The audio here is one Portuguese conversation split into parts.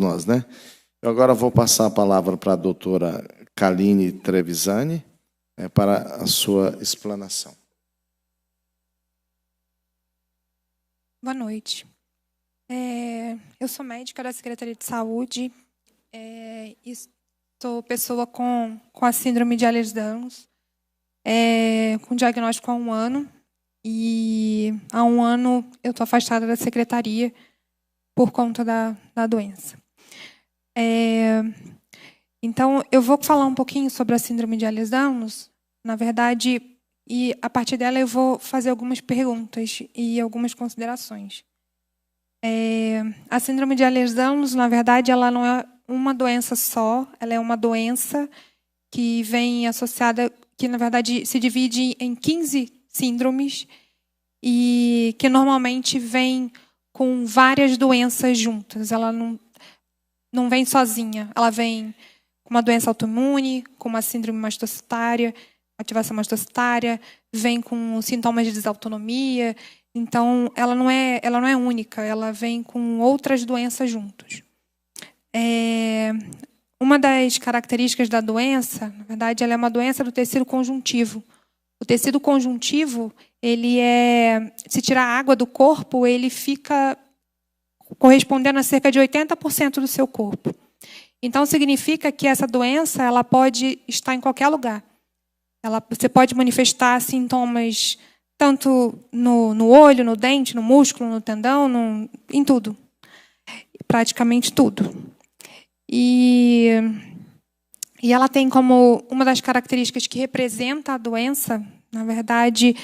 nós, né? Eu agora vou passar a palavra para a doutora Kaline Trevisani, para a sua explanação. Boa noite. Eu sou médica da Secretaria de Saúde e sou pessoa com a síndrome de Ehlers-Danlos, com diagnóstico há 1 ano. E há 1 ano eu estou afastada da secretaria por conta da doença. Então, eu vou falar um pouquinho sobre a síndrome de Ehlers-Danlos, na verdade, e a partir dela eu vou fazer algumas perguntas e algumas considerações. A síndrome de Ehlers-Danlos, na verdade, ela não é uma doença só, ela é uma doença que vem associada, que na verdade se divide em 15 síndromes e que normalmente vem com várias doenças juntas. Ela não vem sozinha, ela vem com uma doença autoimune, com uma síndrome mastocitária, ativação mastocitária, vem com sintomas de desautonomia. Então, ela não é única, ela vem com outras doenças juntos. Uma das características da doença, na verdade, ela é uma doença do tecido conjuntivo. O tecido conjuntivo, se tirar água do corpo, ele fica correspondendo a cerca de 80% do seu corpo. Então, significa que essa doença ela pode estar em qualquer lugar. Você pode manifestar sintomas tanto no olho, no dente, no músculo, no tendão, em tudo. Praticamente tudo. E ela tem como uma das características que representa a doença, na verdade,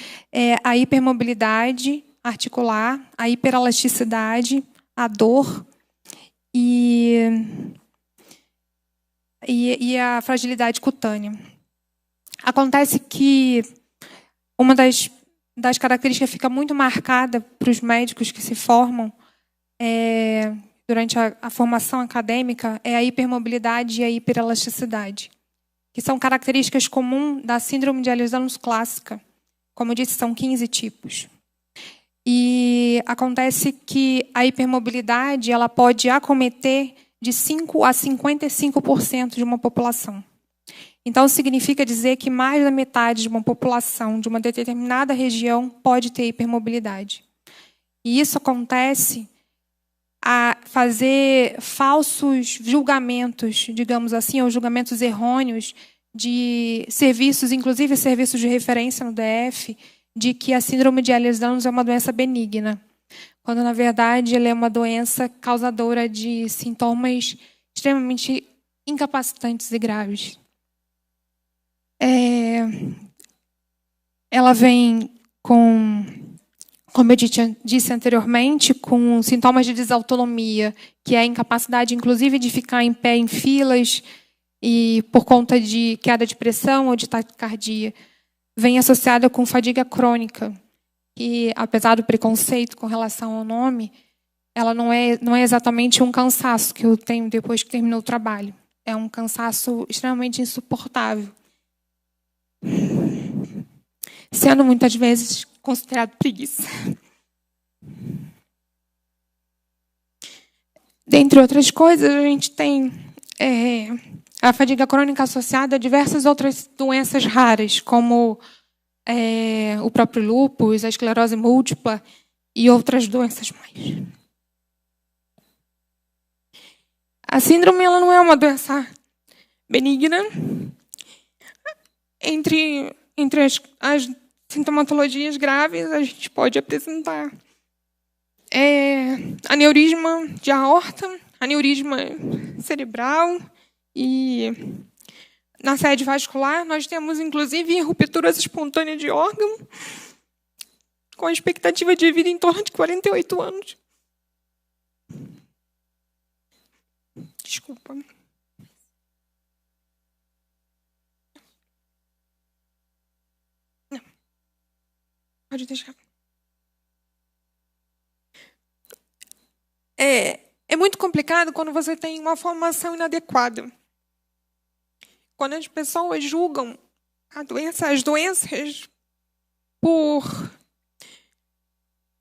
a hipermobilidade articular, a hiperelasticidade, a dor e a fragilidade cutânea. Acontece que uma das características que fica muito marcada para os médicos que se formam durante a formação acadêmica é a hipermobilidade e a hiperelasticidade, que são características comuns da síndrome de Ehlers-Danlos clássica. Como eu disse, são 15 tipos. E acontece que a hipermobilidade ela pode acometer de 5% a 55% de uma população. Então, significa dizer que mais da metade de uma população de uma determinada região pode ter hipermobilidade. E isso acontece a fazer falsos julgamentos, digamos assim, ou julgamentos errôneos de serviços, inclusive serviços de referência no DF, de que a síndrome de Ehlers-Danlos é uma doença benigna, quando, na verdade, ela é uma doença causadora de sintomas extremamente incapacitantes e graves. Ela vem com, como eu disse anteriormente, com sintomas de desautonomia, que é a incapacidade, inclusive, de ficar em pé em filas e por conta de queda de pressão ou de taquicardia. Vem associada com fadiga crônica, que, apesar do preconceito com relação ao nome, ela não é exatamente um cansaço que eu tenho depois que terminou o trabalho. É um cansaço extremamente insuportável, sendo muitas vezes considerado preguiça. Dentre outras coisas, a gente tem a fadiga crônica associada a diversas outras doenças raras, como o próprio lúpus, a esclerose múltipla e outras doenças mais. A síndrome ela não é uma doença benigna. Entre as sintomatologias graves, a gente pode apresentar aneurisma de aorta, aneurisma cerebral e na sede vascular nós temos, inclusive, rupturas espontâneas de órgão com a expectativa de vida em torno de 48 anos. Desculpa. Não. Pode deixar. É muito complicado quando você tem uma formação inadequada. Quando as pessoas julgam as doenças por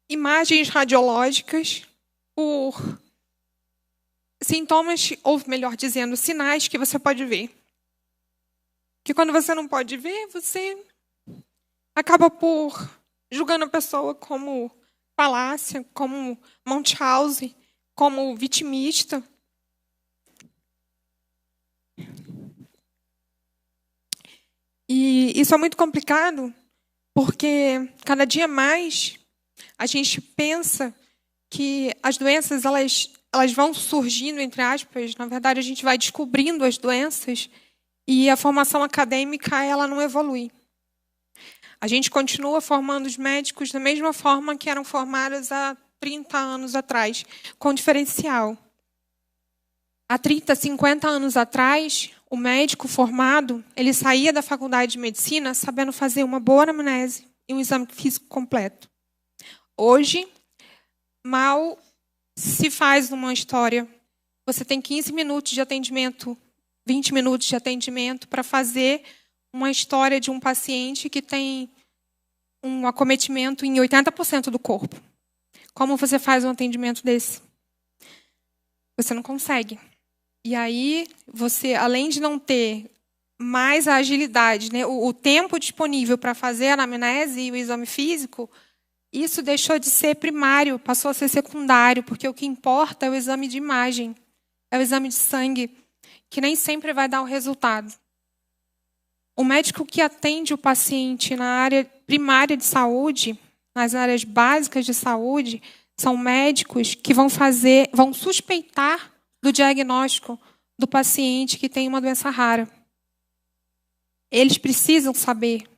imagens radiológicas, por sintomas, ou melhor dizendo, sinais que você pode ver. Que quando você não pode ver, você acaba por julgando a pessoa como falácia, como Munchausen, como vitimista. E isso é muito complicado, porque cada dia mais a gente pensa que as doenças elas vão surgindo, entre aspas. Na verdade, a gente vai descobrindo as doenças e a formação acadêmica ela não evolui. A gente continua formando os médicos da mesma forma que eram formados há 30 anos atrás, com diferencial. Há 30, 50 anos atrás, o médico formado, ele saía da faculdade de medicina sabendo fazer uma boa anamnese e um exame físico completo. Hoje, mal se faz uma história. Você tem 15 minutos de atendimento, 20 minutos de atendimento para fazer uma história de um paciente que tem um acometimento em 80% do corpo. Como você faz um atendimento desse? Você não consegue. E aí, você, além de não ter mais a agilidade, né, o tempo disponível para fazer a anamnese e o exame físico, isso deixou de ser primário, passou a ser secundário, porque o que importa é o exame de imagem, é o exame de sangue, que nem sempre vai dar o resultado. O médico que atende o paciente na área primária de saúde, nas áreas básicas de saúde, são médicos que vão suspeitar do diagnóstico do paciente que tem uma doença rara. Eles precisam saber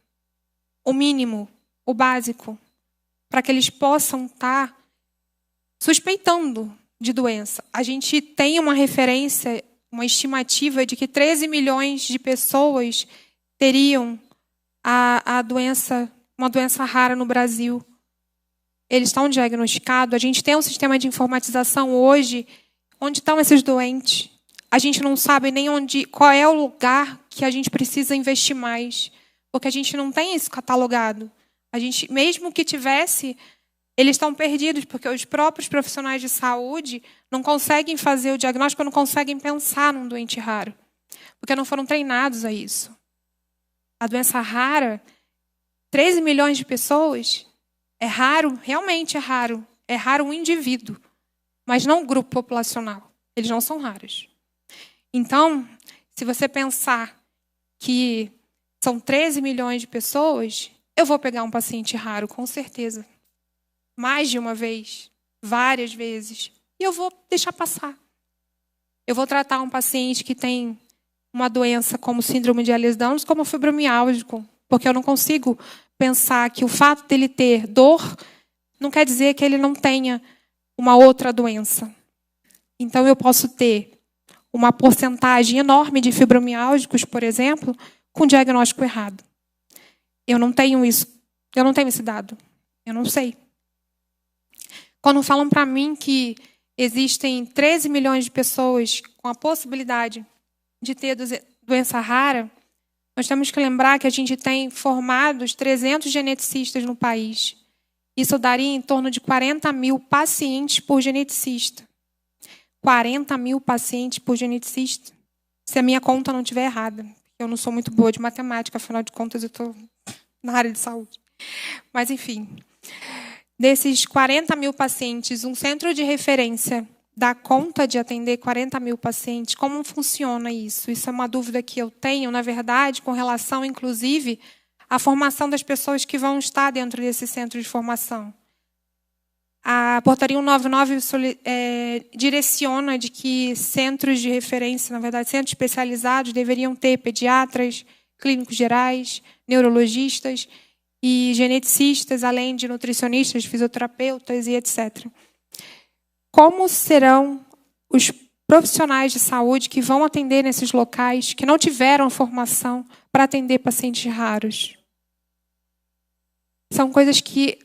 o mínimo, o básico, para que eles possam estar suspeitando de doença. A gente tem uma referência, uma estimativa de que 13 milhões de pessoas teriam a doença, uma doença rara no Brasil. Eles estão diagnosticados. A gente tem um sistema de informatização hoje. Onde estão esses doentes? A gente não sabe nem qual é o lugar que a gente precisa investir mais, porque a gente não tem isso catalogado. A gente, mesmo que tivesse, eles estão perdidos, porque os próprios profissionais de saúde não conseguem fazer o diagnóstico, não conseguem pensar num doente raro, porque não foram treinados a isso. A doença rara, 13 milhões de pessoas, é raro, realmente é raro. É raro um indivíduo, mas não um grupo populacional. Eles não são raros. Então, se você pensar que são 13 milhões de pessoas, eu vou pegar um paciente raro, com certeza. Mais de uma vez, várias vezes. E eu vou deixar passar. Eu vou tratar um paciente que tem uma doença como síndrome de Ehlers-Danlos como fibromialgico, porque eu não consigo pensar que o fato dele ter dor não quer dizer que ele não tenha uma outra doença. Então, eu posso ter uma porcentagem enorme de fibromialgicos, por exemplo, com diagnóstico errado. Eu não tenho isso. Eu não tenho esse dado. Eu não sei. Quando falam para mim que existem 13 milhões de pessoas com a possibilidade de ter doença rara, nós temos que lembrar que a gente tem formados 300 geneticistas no país. Isso daria em torno de 40 mil pacientes por geneticista. 40 mil pacientes por geneticista. Se a minha conta não estiver errada. Eu não sou muito boa de matemática, afinal de contas eu estou na área de saúde. Mas, enfim. Desses 40 mil pacientes, um centro de referência dá conta de atender 40 mil pacientes? Como funciona isso? Isso é uma dúvida que eu tenho, na verdade, com relação, inclusive, à formação das pessoas que vão estar dentro desse centro de formação. A Portaria 199 direciona de que centros de referência, na verdade, centros especializados, deveriam ter pediatras, clínicos gerais, neurologistas e geneticistas, além de nutricionistas, fisioterapeutas e etc. Como serão os profissionais de saúde que vão atender nesses locais, que não tiveram formação para atender pacientes raros? São coisas que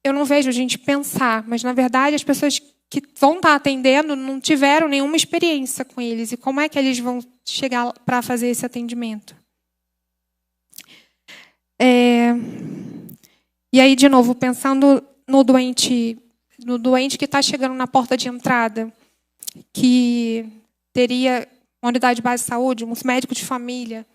eu não vejo a gente pensar, mas, na verdade, as pessoas que vão estar atendendo não tiveram nenhuma experiência com eles. E como é que eles vão chegar para fazer esse atendimento? E aí, de novo, pensando no doente que está chegando na porta de entrada, que teria uma unidade de base de saúde, um médico de família.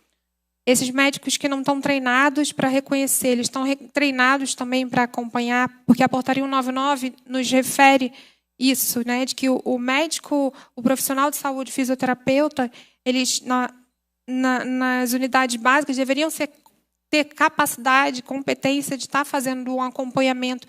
Esses médicos que não estão treinados para reconhecer, eles estão treinados também para acompanhar, porque a portaria 199 nos refere isso, né, de que o médico, o profissional de saúde, fisioterapeuta, eles nas unidades básicas deveriam ter capacidade, competência de estar fazendo um acompanhamento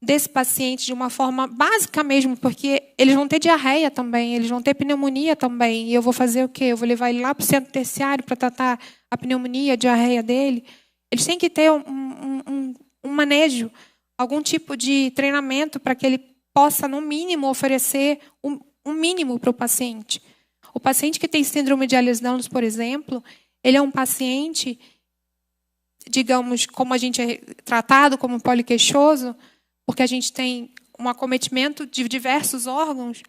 desse paciente de uma forma básica mesmo, porque eles vão ter diarreia também, eles vão ter pneumonia também, e eu vou fazer o quê? Eu vou levar ele lá para o centro terciário para tratar a pneumonia, a diarreia dele. Eles têm que ter um manejo, algum tipo de treinamento para que ele possa, no mínimo, oferecer um mínimo para o paciente. O paciente que tem síndrome de Ehlers-Danlos, por exemplo, ele é um paciente, digamos, como a gente é tratado como poliqueixoso, porque a gente tem um acometimento de diversos órgãos.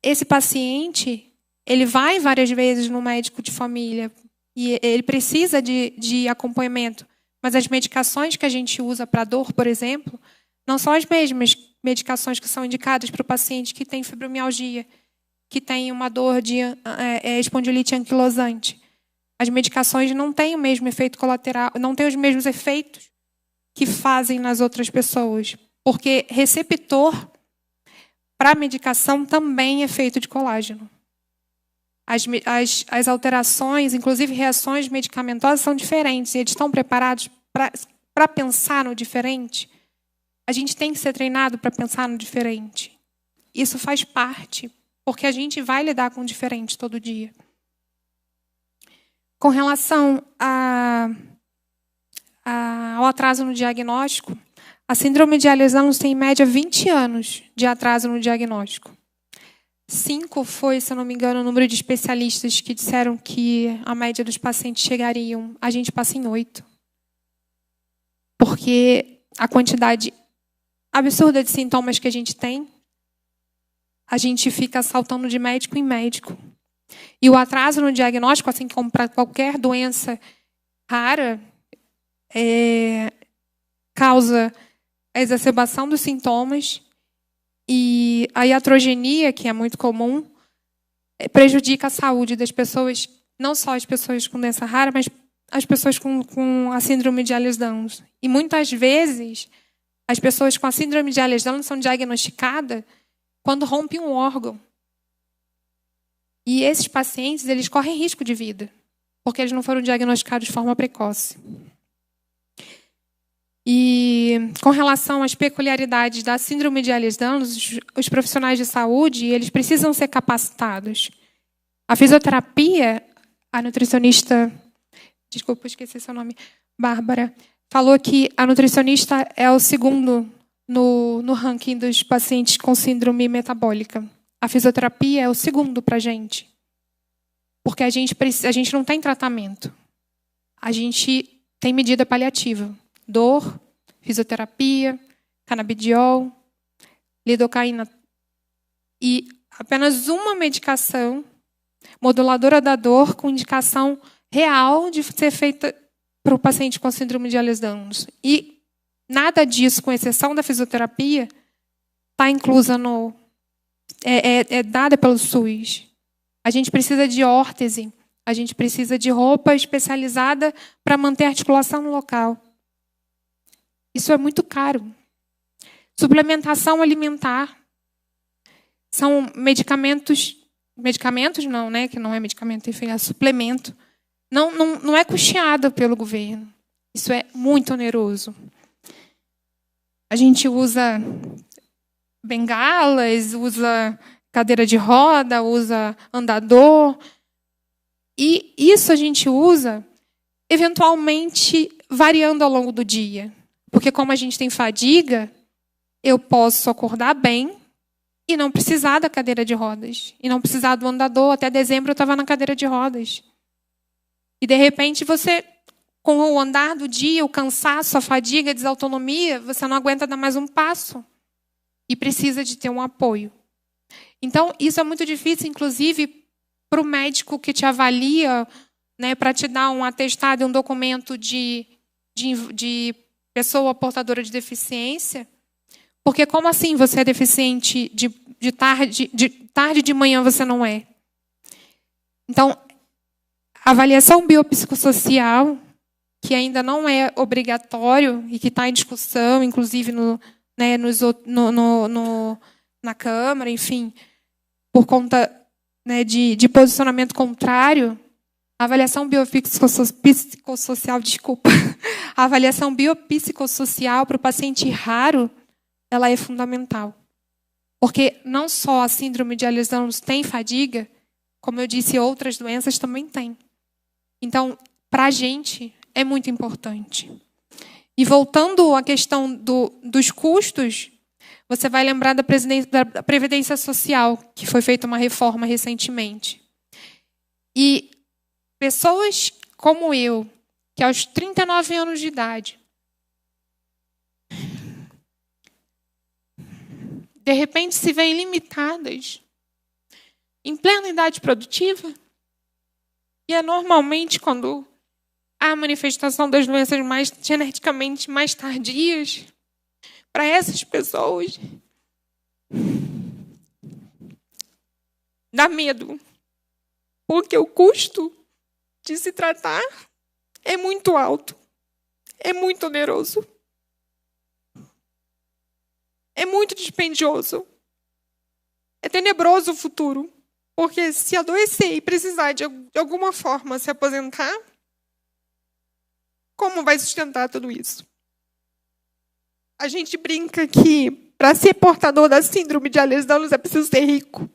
Esse paciente, ele vai várias vezes no médico de família e ele precisa de acompanhamento. Mas as medicações que a gente usa para dor, por exemplo, não são as mesmas medicações que são indicadas para o paciente que tem fibromialgia, que tem uma dor de espondilite anquilosante. As medicações não têm o mesmo efeito colateral, não têm os mesmos efeitos que fazem nas outras pessoas. Porque receptor para medicação também é feito de colágeno. As alterações, inclusive reações medicamentosas, são diferentes. E eles estão preparados para pensar no diferente. A gente tem que ser treinado para pensar no diferente. Isso faz parte, porque a gente vai lidar com o diferente todo dia. Com relação ao atraso no diagnóstico, a síndrome de Ehlers-Danlos tem, em média, 20 anos de atraso no diagnóstico. 5 foi, se eu não me engano, o número de especialistas que disseram que a média dos pacientes chegariam. A gente passa em 8. Porque a quantidade absurda de sintomas que a gente fica saltando de médico em médico. E o atraso no diagnóstico, assim como para qualquer doença rara, causa a exacerbação dos sintomas, e a iatrogenia, que é muito comum, prejudica a saúde das pessoas, não só as pessoas com doença rara, mas as pessoas com a síndrome de Ehlers-Danlos. E muitas vezes, as pessoas com a síndrome de Ehlers-Danlos são diagnosticadas quando rompem um órgão. E esses pacientes, eles correm risco de vida, porque eles não foram diagnosticados de forma precoce. E com relação às peculiaridades da síndrome de Ehlers-Danlos, os profissionais de saúde, eles precisam ser capacitados. A fisioterapia, a nutricionista, desculpa, esqueci seu nome, Bárbara, falou que a nutricionista é o segundo no ranking dos pacientes com síndrome metabólica. A fisioterapia é o segundo para a gente. Porque a gente não tem tratamento. A gente tem medida paliativa. Dor, fisioterapia, canabidiol, lidocaína. E apenas uma medicação moduladora da dor com indicação real de ser feita para o paciente com síndrome de Ehlers-Danlos. E nada disso, com exceção da fisioterapia, está inclusa é dada pelo SUS. A gente precisa de órtese, a gente precisa de roupa especializada para manter a articulação no local. Isso é muito caro. Suplementação alimentar. São medicamentos não, né? Que não é medicamento, enfim, é suplemento. Não é custeado pelo governo. Isso é muito oneroso. A gente usa bengalas, usa cadeira de roda, usa andador. E isso a gente usa, eventualmente, variando ao longo do dia. Porque como a gente tem fadiga, eu posso acordar bem e não precisar da cadeira de rodas. E não precisar do andador. Até dezembro eu estava na cadeira de rodas. E, de repente, você, com o andar do dia, o cansaço, a fadiga, a desautonomia, você não aguenta dar mais um passo. E precisa de ter um apoio. Então, isso é muito difícil, inclusive, para o médico que te avalia, né, para te dar um atestado e um documento de pessoa portadora de deficiência. Porque como assim você é deficiente de tarde e de manhã você não é. Então, a avaliação biopsicossocial, que ainda não é obrigatório e que está em discussão, inclusive na Câmara, enfim, por conta, né, de posicionamento contrário, a avaliação biopsicossocial, a avaliação biopsicossocial para o paciente raro, ela é fundamental. Porque não só a síndrome de Ehlers-Danlos tem fadiga, como eu disse, outras doenças também têm. Então, para a gente, é muito importante. E voltando à questão dos custos, você vai lembrar da Previdência Social, que foi feita uma reforma recentemente. E pessoas como eu, que aos 39 anos de idade, de repente se veem limitadas em plena idade produtiva, e é normalmente quando há a manifestação das doenças mais geneticamente mais tardias, para essas pessoas, dá medo, porque o custo de se tratar é muito alto, é muito oneroso, é muito dispendioso, é tenebroso o futuro, porque se adoecer e precisar de alguma forma se aposentar, como vai sustentar tudo isso? A gente brinca que para ser portador da síndrome de Ehlers-Danlos é preciso ser rico.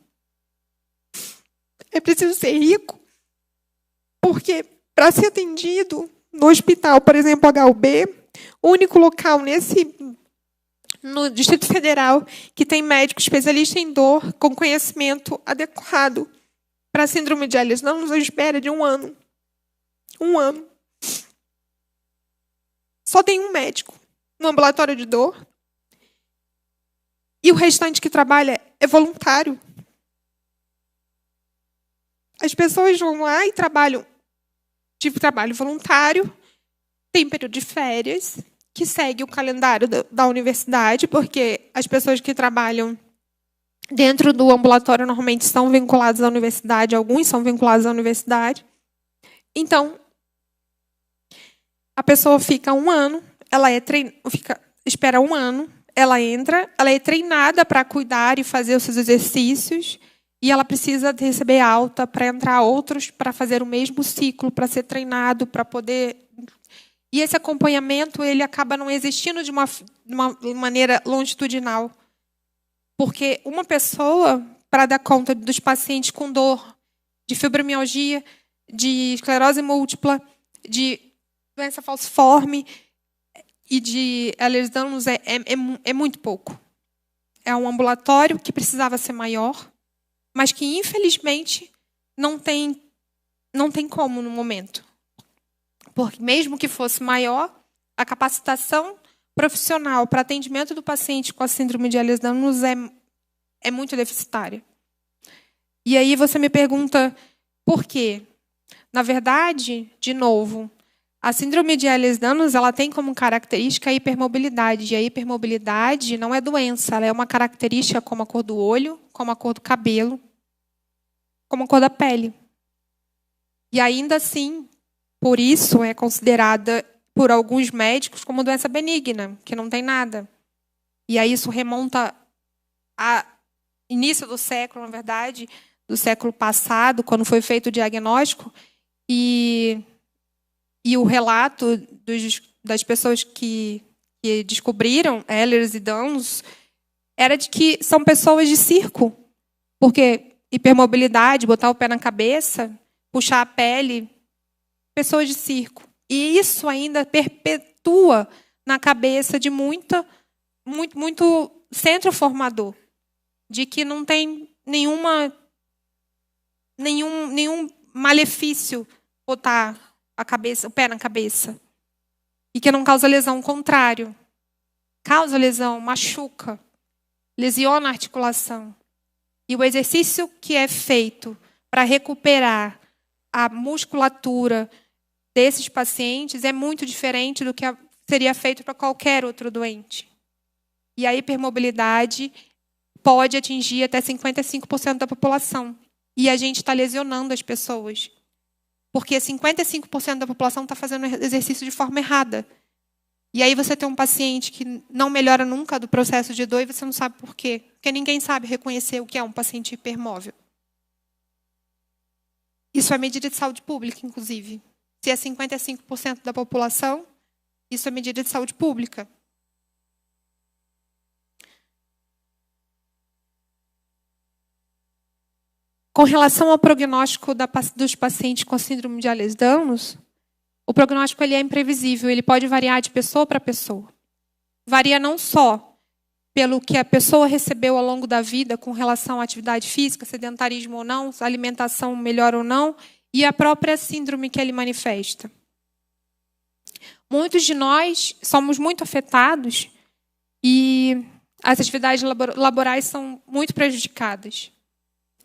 É preciso ser rico porque para ser atendido no hospital, por exemplo, HUB, o único local no Distrito Federal que tem médico especialista em dor com conhecimento adequado para a síndrome de Ehlers-Danlos, à espera de 1 ano. 1 ano. Só tem um médico no ambulatório de dor e o restante que trabalha é voluntário. As pessoas vão lá e trabalham de trabalho voluntário, tem período de férias, que segue o calendário da universidade, porque as pessoas que trabalham dentro do ambulatório normalmente são vinculadas à universidade, alguns são vinculados à universidade. Então, a pessoa fica 1 ano, espera 1 ano, ela é treinada para cuidar e fazer os seus exercícios, e ela precisa receber alta para entrar outros, para fazer o mesmo ciclo, para ser treinado, para poder... E esse acompanhamento ele acaba não existindo de uma maneira longitudinal. Porque uma pessoa, para dar conta dos pacientes com dor, de fibromialgia, de esclerose múltipla, de doença falciforme e de Ehlers-Danlos, é muito pouco. É um ambulatório que precisava ser maior, mas que, infelizmente, não tem como no momento. Porque, mesmo que fosse maior, a capacitação profissional para atendimento do paciente com a síndrome de Ehlers-Danlos é muito deficitária. E aí você me pergunta por quê? Na verdade, de novo, a síndrome de Ehlers-Danlos ela tem como característica a hipermobilidade. E a hipermobilidade não é doença, ela é uma característica como a cor do olho, como a cor do cabelo, como a cor da pele. E ainda assim, por isso é considerada por alguns médicos como doença benigna, que não tem nada. E aí isso remonta a início do século, na verdade, do século passado, quando foi feito o diagnóstico, e o relato das pessoas que descobriram Ehlers e Danlos era de que são pessoas de circo, porque hipermobilidade, botar o pé na cabeça, puxar a pele, pessoas de circo. E isso ainda perpetua na cabeça de muito centro formador, de que não tem nenhum malefício botar o pé na cabeça. E que não causa lesão, ao contrário. Causa lesão, machuca, lesiona a articulação. E o exercício que é feito para recuperar a musculatura desses pacientes é muito diferente do que seria feito para qualquer outro doente. E a hipermobilidade pode atingir até 55% da população. E a gente está lesionando as pessoas. Porque 55% da população está fazendo exercício de forma errada. E aí você tem um paciente que não melhora nunca do processo de dor e você não sabe por quê. Porque ninguém sabe reconhecer o que é um paciente hipermóvel. Isso é medida de saúde pública, inclusive. Se é 55% da população, isso é medida de saúde pública. Com relação ao prognóstico dos pacientes com síndrome de Ehlers-Danlos, o prognóstico ele é imprevisível, ele pode variar de pessoa para pessoa. Varia não só pelo que a pessoa recebeu ao longo da vida com relação à atividade física, sedentarismo ou não, alimentação melhor ou não, e a própria síndrome que ele manifesta. Muitos de nós somos muito afetados e as atividades laborais são muito prejudicadas.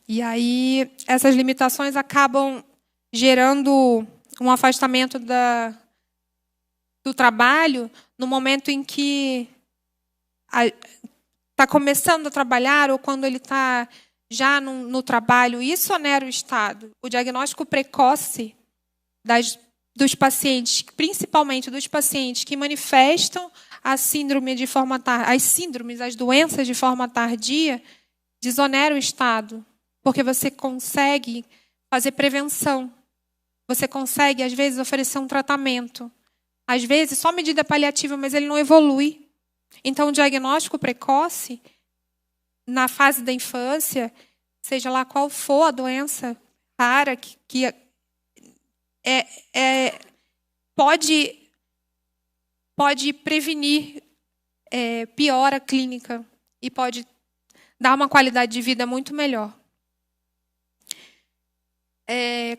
E aí, essas limitações acabam gerando um afastamento do trabalho no momento em que está começando a trabalhar ou quando ele está já no trabalho. Isso onera o Estado. O diagnóstico precoce dos pacientes, principalmente dos pacientes que manifestam a síndrome de forma as doenças de forma tardia, desonera o Estado. Porque você consegue fazer prevenção. Você consegue, às vezes, oferecer um tratamento. Às vezes, só medida paliativa, mas ele não evolui. Então, o diagnóstico precoce, na fase da infância, seja lá qual for a doença rara, que pode prevenir piora clínica e pode dar uma qualidade de vida muito melhor.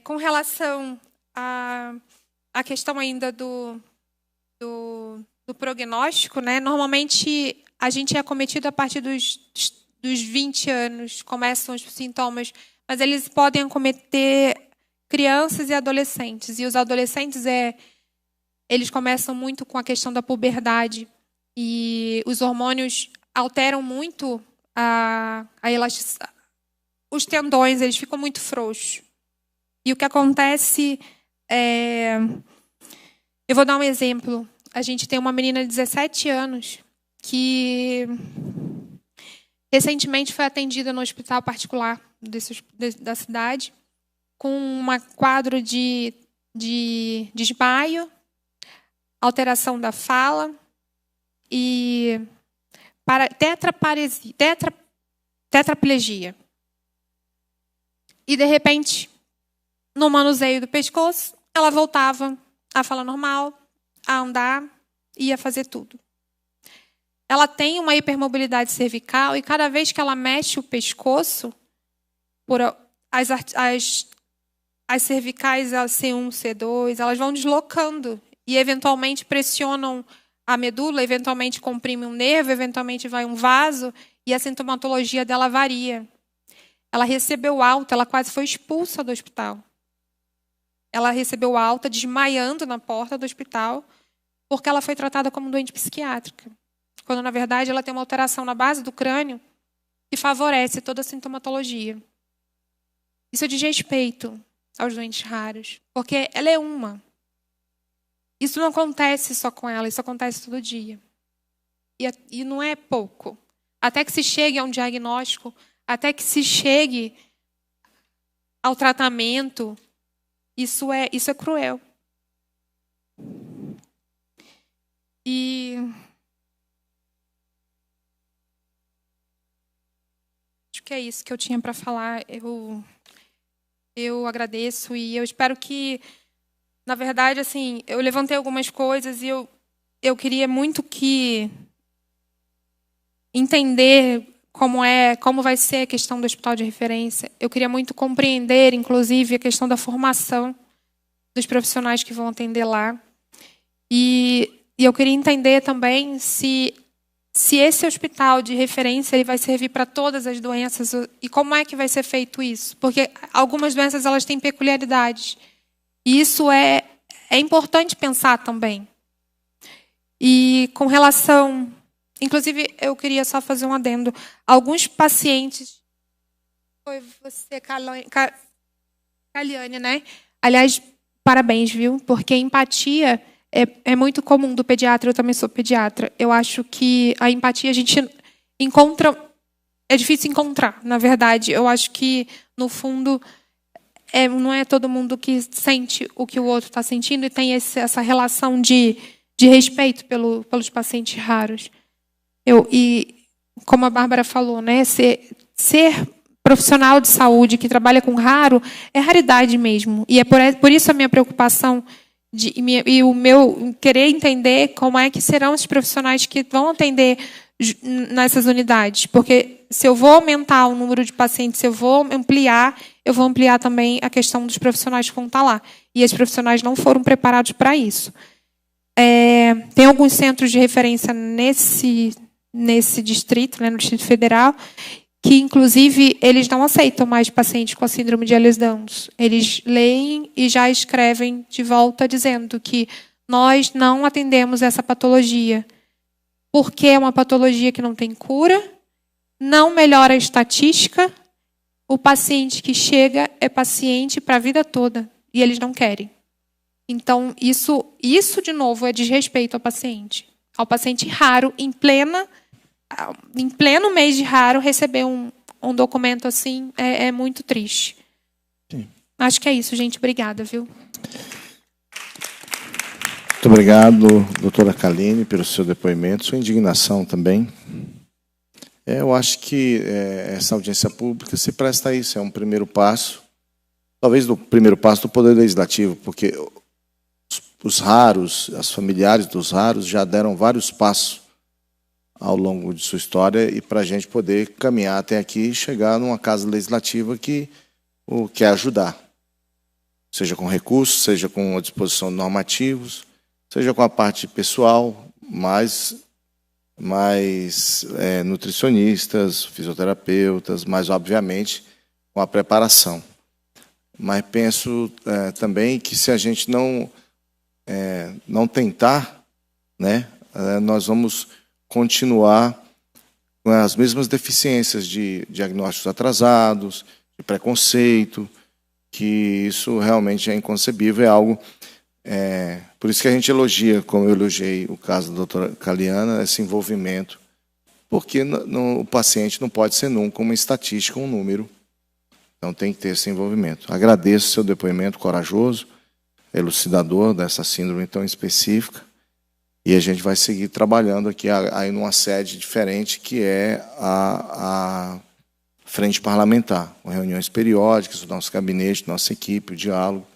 Com relação à questão ainda do prognóstico, né? Normalmente a gente é acometido a partir dos 20 anos, começam os sintomas, mas eles podem acometer crianças e adolescentes. E os adolescentes, eles começam muito com a questão da puberdade. E os hormônios alteram muito a elasticidade. Os tendões, eles ficam muito frouxos. E o que acontece eu vou dar um exemplo. A gente tem uma menina de 17 anos que recentemente foi atendida no hospital particular da cidade com um quadro de desmaio, alteração da fala e tetraplegia. E, de repente, no manuseio do pescoço, ela voltava a falar normal, a andar e a fazer tudo. Ela tem uma hipermobilidade cervical e cada vez que ela mexe o pescoço, as cervicais C1, C2, elas vão deslocando e eventualmente pressionam a medula, eventualmente comprimem um nervo, eventualmente vai um vaso e a sintomatologia dela varia. Ela recebeu alta, ela quase foi expulsa do hospital. Ela recebeu alta desmaiando na porta do hospital porque ela foi tratada como doente psiquiátrica. Quando, na verdade, ela tem uma alteração na base do crânio que favorece toda a sintomatologia. Isso é desrespeito aos doentes raros, porque ela é uma. Isso não acontece só com ela, isso acontece todo dia. E não é pouco. Até que se chegue a um diagnóstico, até que se chegue ao tratamento, isso é cruel. E acho que é isso que eu tinha para falar. Eu agradeço e eu espero que, na verdade, assim, eu levantei algumas coisas e eu queria muito que entender como vai ser a questão do hospital de referência. Eu queria muito compreender, inclusive, a questão da formação dos profissionais que vão atender lá. E eu queria entender também se esse hospital de referência ele vai servir para todas as doenças e como é que vai ser feito isso. Porque algumas doenças elas têm peculiaridades. E isso é importante pensar também. E com relação Inclusive, eu queria só fazer um adendo. Alguns pacientes... Foi você, Caliane, né? Aliás, parabéns, viu? Porque empatia é muito comum do pediatra. Eu também sou pediatra. Eu acho que a empatia a gente encontra... É difícil encontrar, na verdade. Eu acho que, no fundo, não é todo mundo que sente o que o outro está sentindo e tem essa relação de respeito pelos pacientes raros. E, como a Bárbara falou, né, ser profissional de saúde que trabalha com raro é raridade mesmo. E é por isso a minha preocupação e o meu querer entender como é que serão os profissionais que vão atender nessas unidades. Porque se eu vou aumentar o número de pacientes, se eu vou ampliar também a questão dos profissionais que vão estar lá. E esses profissionais não foram preparados para isso. Tem alguns centros de referência nesse distrito, né, no Distrito Federal, que, inclusive, eles não aceitam mais pacientes com a síndrome de Ehlers-Danlos. Eles leem e já escrevem de volta dizendo que nós não atendemos essa patologia, porque é uma patologia que não tem cura, não melhora a estatística, o paciente que chega é paciente para a vida toda, e eles não querem. Então, isso de novo, é desrespeito ao paciente raro, em pleno mês de raro, receber um documento assim é muito triste. Sim. Acho que é isso, gente. Obrigada, viu? Muito obrigado, doutora Kaline, pelo seu depoimento, sua indignação também. Eu acho que essa audiência pública se presta a isso, é um primeiro passo, talvez o primeiro passo do Poder Legislativo, porque os raros, as familiares dos raros já deram vários passos ao longo de sua história e para a gente poder caminhar até aqui e chegar numa casa legislativa que quer ajudar, seja com recursos, seja com a disposição de normativos, seja com a parte pessoal, mais nutricionistas, fisioterapeutas, mas, obviamente, com a preparação. Mas penso também que se a gente não tentar, né, nós vamos continuar com as mesmas deficiências de diagnósticos atrasados, de preconceito, que isso realmente é inconcebível, é algo... por isso que a gente elogia, como eu elogiei o caso da doutora Caliana, esse envolvimento, porque o paciente não pode ser nunca uma estatística, um número. Então tem que ter esse envolvimento. Agradeço o seu depoimento corajoso, elucidador dessa síndrome tão específica, e a gente vai seguir trabalhando aqui aí numa sede diferente, que é a frente parlamentar, com reuniões periódicas, o nosso gabinete, nossa equipe, o diálogo.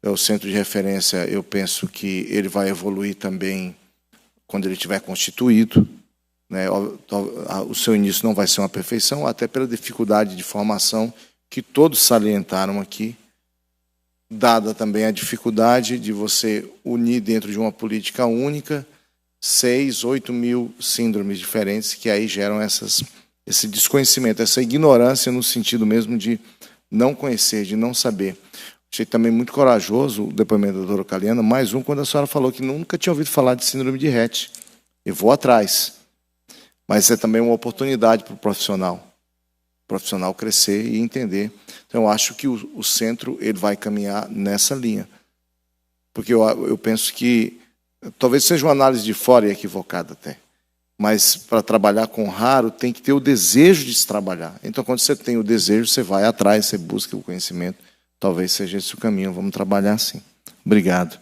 O centro de referência, eu penso que ele vai evoluir também quando ele estiver constituído, né? O seu início não vai ser uma perfeição, até pela dificuldade de formação que todos salientaram aqui, dada também a dificuldade de você unir dentro de uma política única 6, 8 mil síndromes diferentes, que aí geram esse desconhecimento, essa ignorância no sentido mesmo de não conhecer, de não saber. Achei também muito corajoso o depoimento da doutora Caliana, mais um, quando a senhora falou que nunca tinha ouvido falar de síndrome de Rett. Eu vou atrás. Mas é também uma oportunidade para o profissional crescer e entender. Então, eu acho que o centro ele vai caminhar nessa linha. Porque eu penso que talvez seja uma análise de fora e equivocada até. Mas, para trabalhar com raro, tem que ter o desejo de se trabalhar. Então, quando você tem o desejo, você vai atrás, você busca o conhecimento. Talvez seja esse o caminho. Vamos trabalhar assim. Obrigado.